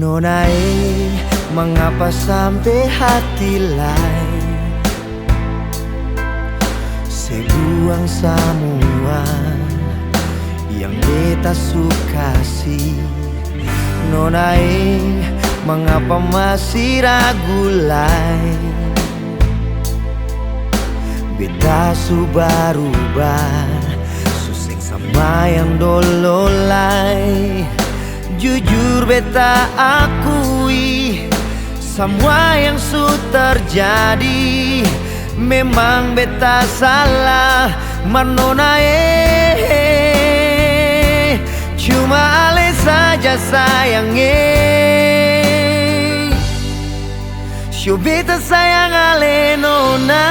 Nona, mengapa sampai hati lain saya buang semua yang beta suka sih. Nona, mengapa masih ragu lain? Beta su berubah, suseng sama yang dulu lai. Jujur beta akui semua yang sudah terjadi. Memang beta salah, Nona, cuma ale saja sayangnya. Syo beta sayang ale Nona,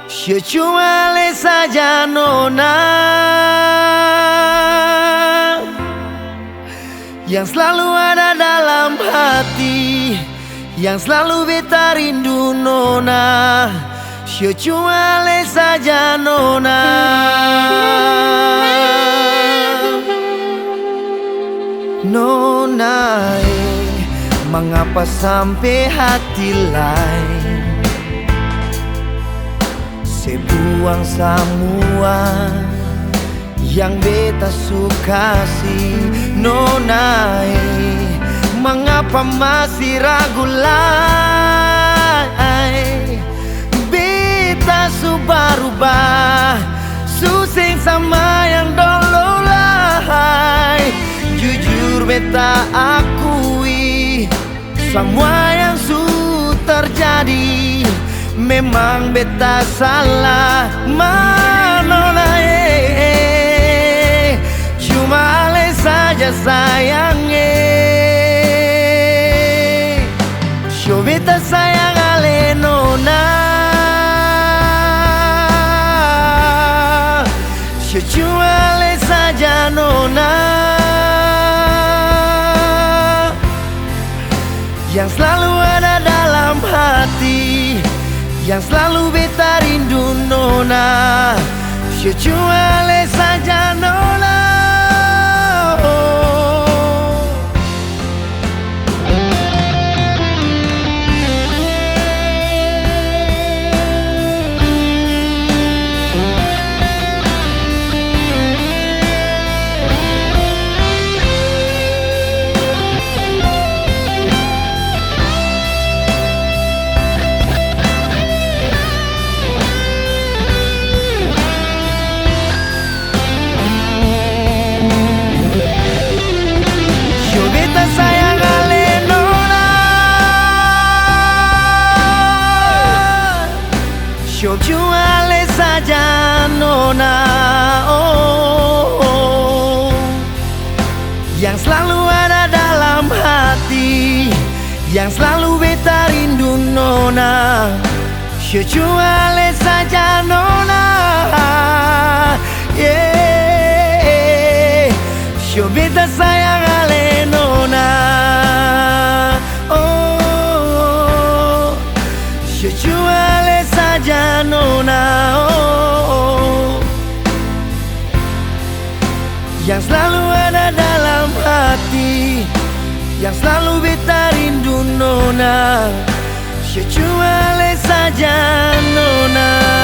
syo cuma ale saja Nona, yang selalu ada dalam hati, yang selalu beta rindu Nona. Syo cuma ale saja Nona. Nona, mengapa sampai hati lain saya buang semua yang beta suka sih. Nona, mengapa masih ragu lai? Beta su berubah, suseng sama yang dulu lai. Jujur beta akui semua yang sudah terjadi. Memang beta salah, Nona, cuma ale saja sayangnya. Syo beta sayang ale Nona, syo cuma ale saja Nona, yang selalu ada dalam hati, yang selalu beta rindu Nona. Syo cuma ale saja Nona. Syo cuma ale saja Nona, yang selalu ada dalam hati, yang selalu beta rindu Nona. Syo cuma ale saja Nona, syo beta sayang ale Nona. Syo cuma ale saja Nona, yang selalu ada dalam hati, yang selalu beta rindu Nona. Syo cuma ale saja Nona.